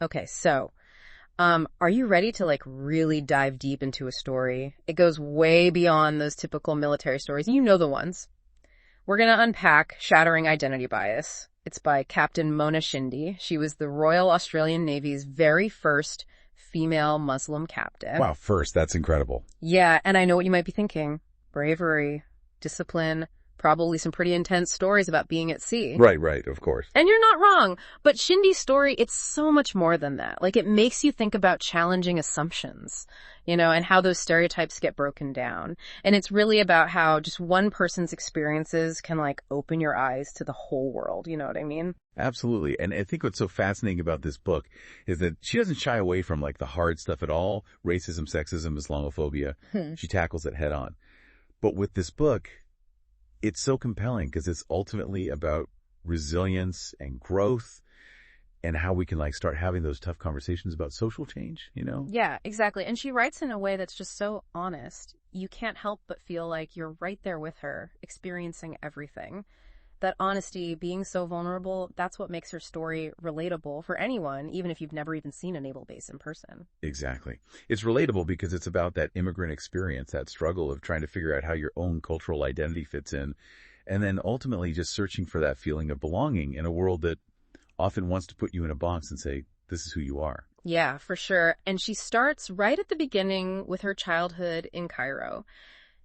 Okay, so, are you ready to like really dive deep into a story? It goes way beyond those typical military stories. You know the ones. We're going to unpack Shattering Identity Bias. It's by Captain Mona Shindy. She was the Royal Australian Navy's very first female Muslim captain. Wow, first, that's incredible. Yeah, and I know what you might be thinking. Bravery, discipline, probably some pretty intense stories about being at sea. Right, of course. And you're not wrong, but Shindy's story, it's so much more than that. Like, it makes you think about challenging assumptions, and how those stereotypes get broken down. And it's really about how just one person's experiences can, like, open your eyes to the whole world, you know what I mean? Absolutely. And I think what's so fascinating about this book is that she doesn't shy away from, like, the hard stuff at all. Racism, sexism, Islamophobia. She tackles it head on. But with this book, it's so compelling because it's ultimately about resilience and growth and how we can like start having those tough conversations about social change, Yeah, exactly. And she writes in a way that's just so honest. You can't help but feel like you're right there with her, experiencing everything. That honesty, being so vulnerable, that's what makes her story relatable for anyone, even if you've never even seen a naval base in person. Exactly. It's relatable because it's about that immigrant experience, that struggle of trying to figure out how your own cultural identity fits in, and then ultimately just searching for that feeling of belonging in a world that often wants to put you in a box and say, this is who you are. Yeah, for sure. And she starts right at the beginning with her childhood in Cairo.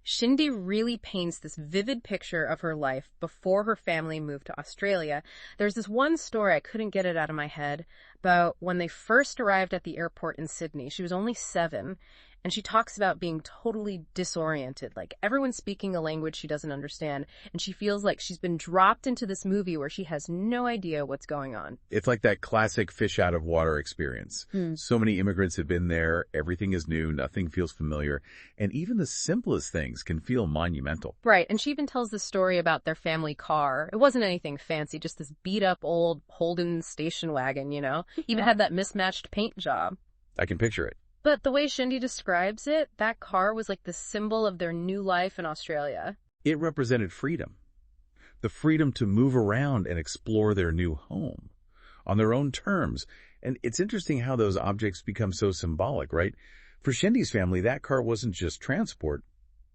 Shindy really paints this vivid picture of her life before her family moved to Australia. There's this one story, I couldn't get it out of my head, about when they first arrived at the airport in Sydney. She was only 7, and she talks about being totally disoriented, like everyone's speaking a language she doesn't understand, and she feels like she's been dropped into this movie where she has no idea what's going on. It's like that classic fish out of water experience. So many immigrants have been there. Everything is new. Nothing feels familiar. And even the simplest things can feel monumental. Right. And she even tells the story about their family car. It wasn't anything fancy, just this beat up old Holden station wagon, Even had that mismatched paint job. I can picture it. But the way Shindy describes it, that car was like the symbol of their new life in Australia. It represented freedom. The freedom to move around and explore their new home on their own terms. And it's interesting how those objects become so symbolic, right? For Shindy's family, that car wasn't just transport.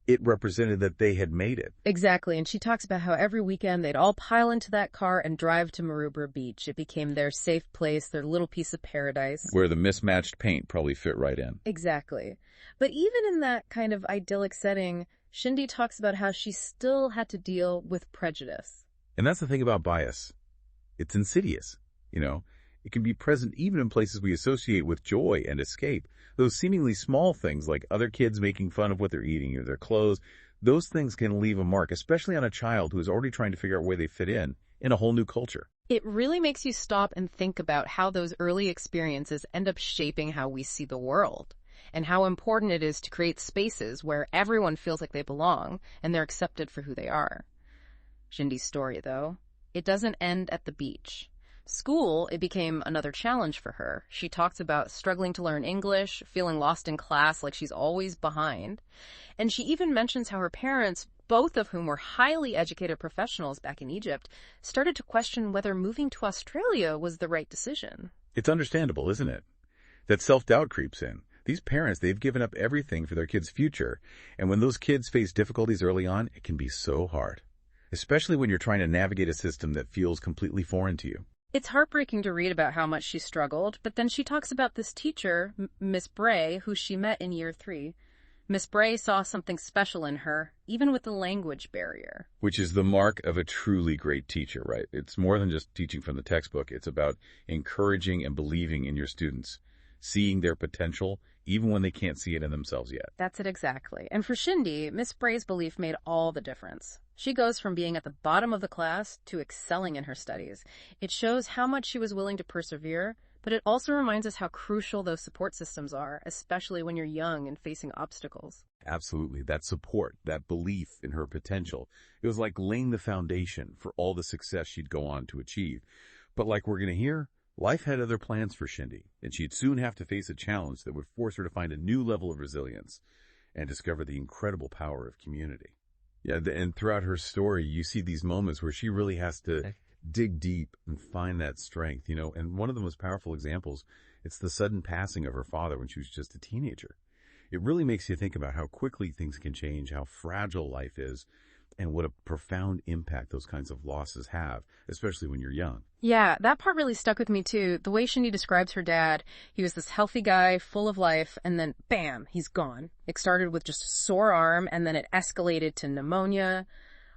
It represented that they had made it. Exactly. And she talks about how every weekend they'd all pile into that car and drive to Maroubra Beach. It became their safe place, their little piece of paradise. Where the mismatched paint probably fit right in. Exactly. But even in that kind of idyllic setting, Shindy talks about how she still had to deal with prejudice. And that's the thing about bias. It's insidious, It can be present even in places we associate with joy and escape. Those seemingly small things like other kids making fun of what they're eating or their clothes, those things can leave a mark, especially on a child who is already trying to figure out where they fit in a whole new culture. It really makes you stop and think about how those early experiences end up shaping how we see the world, and how important it is to create spaces where everyone feels like they belong and they're accepted for who they are. Shindy's story, though, it doesn't end at the beach. School, it became another challenge for her. She talks about struggling to learn English, feeling lost in class like she's always behind. And she even mentions how her parents, both of whom were highly educated professionals back in Egypt, started to question whether moving to Australia was the right decision. It's understandable, isn't it? That self-doubt creeps in. These parents, they've given up everything for their kids' future. And when those kids face difficulties early on, it can be so hard. Especially when you're trying to navigate a system that feels completely foreign to you. It's heartbreaking to read about how much she struggled, but then she talks about this teacher, Miss Bray, who she met in year 3. Miss Bray saw something special in her, even with the language barrier. Which is the mark of a truly great teacher, right? It's more than just teaching from the textbook. It's about encouraging and believing in your students, seeing their potential, even when they can't see it in themselves yet. That's it exactly. And for Shindy, Miss Bray's belief made all the difference. She goes from being at the bottom of the class to excelling in her studies. It shows how much she was willing to persevere, but it also reminds us how crucial those support systems are, especially when you're young and facing obstacles. Absolutely. That support, that belief in her potential. It was like laying the foundation for all the success she'd go on to achieve. But like we're going to hear, life had other plans for Shindy, and she'd soon have to face a challenge that would force her to find a new level of resilience and discover the incredible power of community. Yeah, and throughout her story, you see these moments where she really has to dig deep and find that strength, and one of the most powerful examples It's the sudden passing of her father when she was just a teenager. It really makes you think about how quickly things can change, how fragile life is, and what a profound impact those kinds of losses have, especially when you're young. Yeah, that part really stuck with me too. The way Shindy describes her dad, he was this healthy guy, full of life, and then bam, he's gone. It started with just a sore arm, and then it escalated to pneumonia,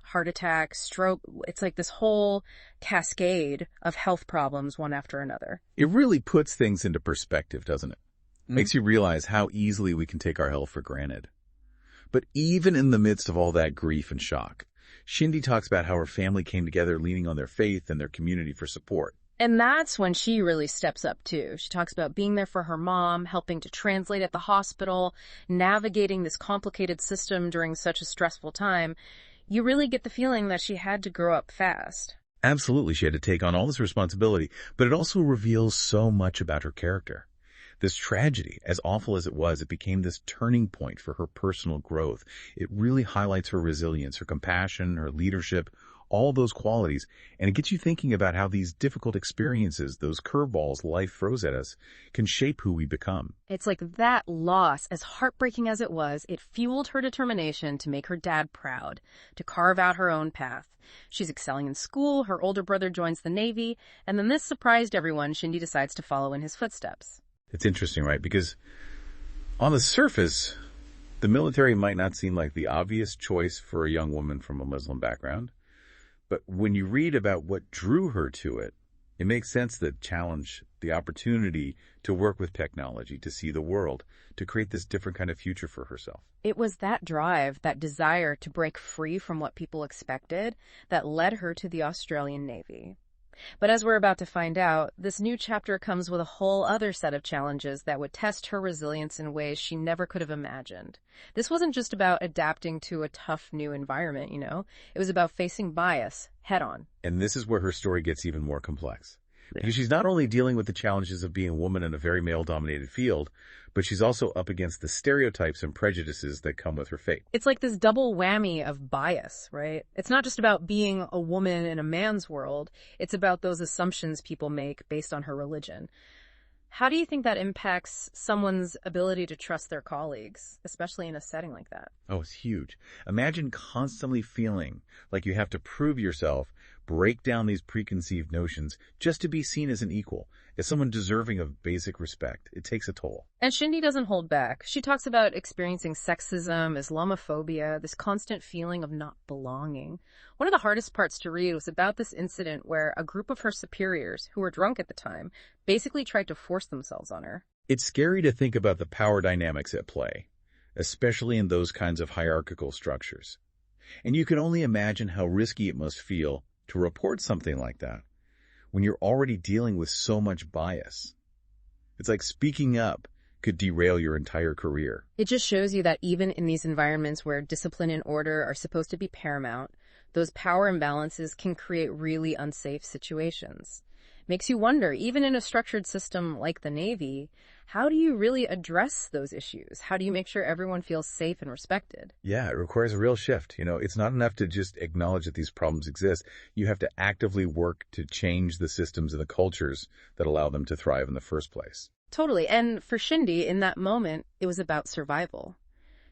heart attack, stroke. It's like this whole cascade of health problems, one after another. It really puts things into perspective, doesn't it? Makes you realize how easily we can take our health for granted. But even in the midst of all that grief and shock, Shindy talks about how her family came together leaning on their faith and their community for support. And that's when she really steps up too. She talks about being there for her mom, helping to translate at the hospital, navigating this complicated system during such a stressful time. You really get the feeling that she had to grow up fast. Absolutely, she had to take on all this responsibility, but it also reveals so much about her character. This tragedy, as awful as it was, it became this turning point for her personal growth. It really highlights her resilience, her compassion, her leadership, all those qualities, and it gets you thinking about how these difficult experiences, those curveballs life throws at us, can shape who we become. It's like that loss, as heartbreaking as it was, it fueled her determination to make her dad proud, to carve out her own path. She's excelling in school, her older brother joins the Navy, and then this surprised everyone. Shindy decides to follow in his footsteps. It's interesting, right? Because on the surface, the military might not seem like the obvious choice for a young woman from a Muslim background. But when you read about what drew her to it, it makes sense that challenge, the opportunity to work with technology, to see the world, to create this different kind of future for herself. It was that drive, that desire to break free from what people expected, that led her to the Australian Navy. But as we're about to find out, this new chapter comes with a whole other set of challenges that would test her resilience in ways she never could have imagined. This wasn't just about adapting to a tough new environment, It was about facing bias head on. And this is where her story gets even more complex. Because she's not only dealing with the challenges of being a woman in a very male-dominated field, but she's also up against the stereotypes and prejudices that come with her fate. It's like this double whammy of bias, right? It's not just about being a woman in a man's world. It's about those assumptions people make based on her religion. How do you think that impacts someone's ability to trust their colleagues, especially in a setting like that? Oh, it's huge. Imagine constantly feeling like you have to prove yourself, break down these preconceived notions just to be seen as an equal, as someone deserving of basic respect. It takes a toll. And Shindy doesn't hold back. She talks about experiencing sexism, Islamophobia, this constant feeling of not belonging. One of the hardest parts to read was about this incident where a group of her superiors, who were drunk at the time, basically tried to force themselves on her. It's scary to think about the power dynamics at play, especially in those kinds of hierarchical structures. And you can only imagine how risky it must feel to report something like that when you're already dealing with so much bias. It's like speaking up could derail your entire career. It just shows you that even in these environments where discipline and order are supposed to be paramount, those power imbalances can create really unsafe situations. Makes you wonder, even in a structured system like the Navy, how do you really address those issues? How do you make sure everyone feels safe and respected? Yeah, it requires a real shift. It's not enough to just acknowledge that these problems exist. You have to actively work to change the systems and the cultures that allow them to thrive in the first place. Totally. And for Shindy, in that moment, it was about survival.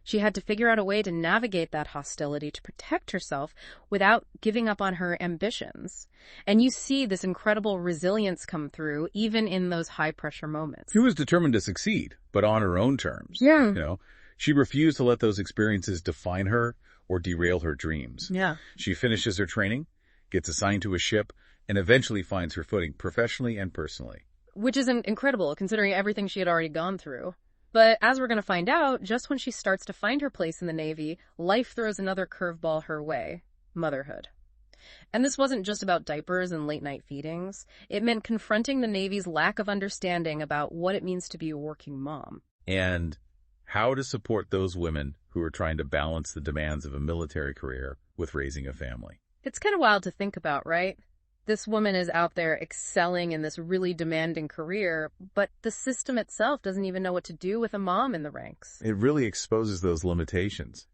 She had to figure out a way to navigate that hostility to protect herself without giving up on her ambitions. And you see this incredible resilience come through even in those high-pressure moments. She was determined to succeed, but on her own terms. Yeah. She refused to let those experiences define her or derail her dreams. Yeah. She finishes her training, gets assigned to a ship, and eventually finds her footing professionally and personally. Which is incredible, considering everything she had already gone through. But as we're going to find out, just when she starts to find her place in the Navy, life throws another curveball her way: motherhood. And this wasn't just about diapers and late-night feedings. It meant confronting the Navy's lack of understanding about what it means to be a working mom. And how to support those women who are trying to balance the demands of a military career with raising a family. It's kind of wild to think about, right? This woman is out there excelling in this really demanding career, but the system itself doesn't even know what to do with a mom in the ranks. It really exposes those limitations,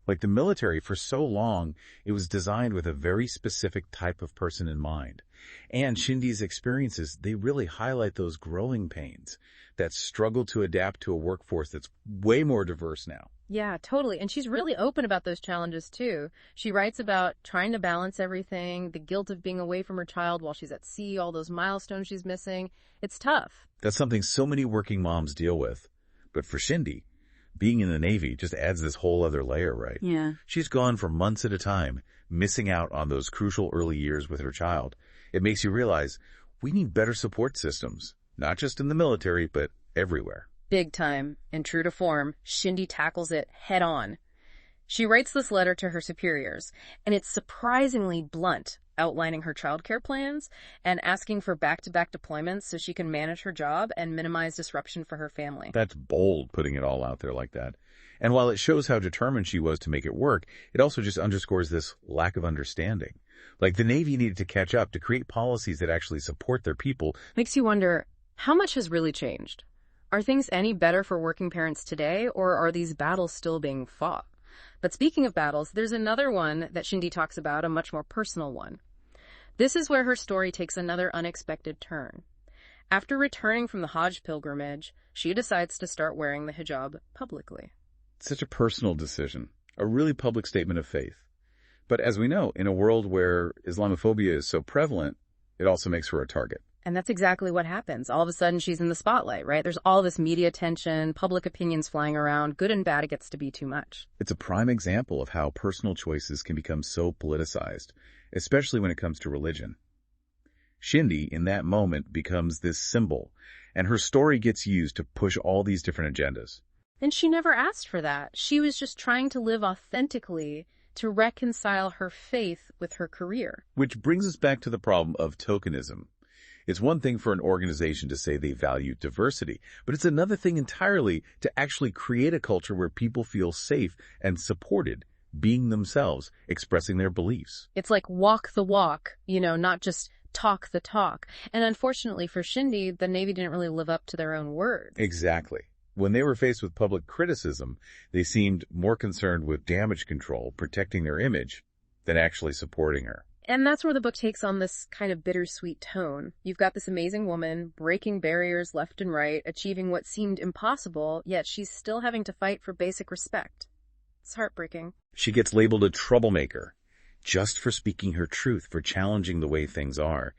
Like Like the military, for so long, it was designed with a very specific type of person in mind. And Shindy's experiences, they really highlight those growing pains, that struggle to adapt to a workforce that's way more diverse now. Yeah, totally. And she's really open about those challenges too. She writes about trying to balance everything, the guilt of being away from her child while she's at sea, all those milestones she's missing. It's tough. That's something so many working moms deal with. But for Shindy, being in the Navy just adds this whole other layer, right? Yeah. She's gone for months at a time, missing out on those crucial early years with her child. It makes you realize we need better support systems, not just in the military, but everywhere. Big time. And true to form, Shindy tackles it head on. She writes this letter to her superiors, and it's surprisingly blunt, outlining her childcare plans and asking for back-to-back deployments so she can manage her job and minimize disruption for her family. That's bold, putting it all out there like that. And while it shows how determined she was to make it work, it also just underscores this lack of understanding. Like the Navy needed to catch up to create policies that actually support their people. Makes you wonder, how much has really changed? Are things any better for working parents today, or are these battles still being fought? But speaking of battles, there's another one that Shindy talks about, a much more personal one. This is where her story takes another unexpected turn. After returning from the Hajj pilgrimage, she decides to start wearing the hijab publicly. Such a personal decision, a really public statement of faith. But as we know, in a world where Islamophobia is so prevalent, it also makes her a target. And that's exactly what happens. All of a sudden, she's in the spotlight, right? There's all this media attention, public opinions flying around, good and bad, it gets to be too much. It's a prime example of how personal choices can become so politicized, especially when it comes to religion. Shindy, in that moment, becomes this symbol, and her story gets used to push all these different agendas. And she never asked for that. She was just trying to live authentically to reconcile her faith with her career. Which brings us back to the problem of tokenism. It's one thing for an organization to say they value diversity, but it's another thing entirely to actually create a culture where people feel safe and supported, being themselves, expressing their beliefs. It's like walk the walk, not just talk the talk. And unfortunately for Shindy, the Navy didn't really live up to their own word. Exactly. When they were faced with public criticism, they seemed more concerned with damage control, protecting their image, than actually supporting her. And that's where the book takes on this kind of bittersweet tone. You've got this amazing woman breaking barriers left and right, achieving what seemed impossible, yet she's still having to fight for basic respect. It's heartbreaking. She gets labeled a troublemaker, just for speaking her truth, for challenging the way things are.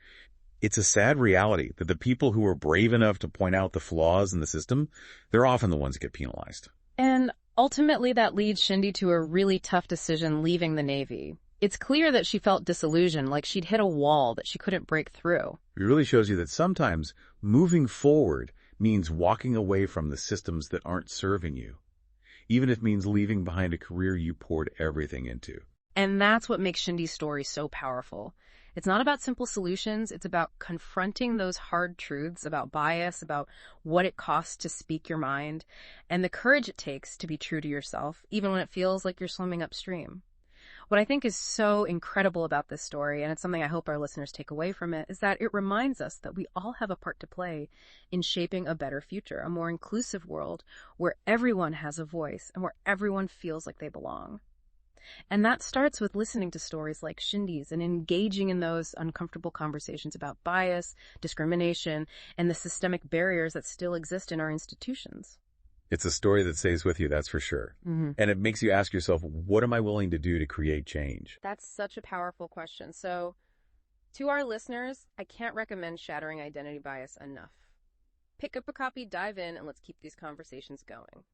It's a sad reality that the people who are brave enough to point out the flaws in the system, they're often the ones that get penalized. And ultimately that leads Shindy to a really tough decision leaving the Navy. It's clear that she felt disillusioned, like she'd hit a wall that she couldn't break through. It really shows you that sometimes moving forward means walking away from the systems that aren't serving you, even if it means leaving behind a career you poured everything into. And that's what makes Shindy's story so powerful. It's not about simple solutions. It's about confronting those hard truths about bias, about what it costs to speak your mind, and the courage it takes to be true to yourself, even when it feels like you're swimming upstream. What I think is so incredible about this story, and it's something I hope our listeners take away from it, is that it reminds us that we all have a part to play in shaping a better future, a more inclusive world where everyone has a voice and where everyone feels like they belong. And that starts with listening to stories like Shindy's and engaging in those uncomfortable conversations about bias, discrimination, and the systemic barriers that still exist in our institutions. It's a story that stays with you, that's for sure. Mm-hmm. And it makes you ask yourself, what am I willing to do to create change? That's such a powerful question. So, to our listeners, I can't recommend Shattering Identity Bias enough. Pick up a copy, dive in, and let's keep these conversations going.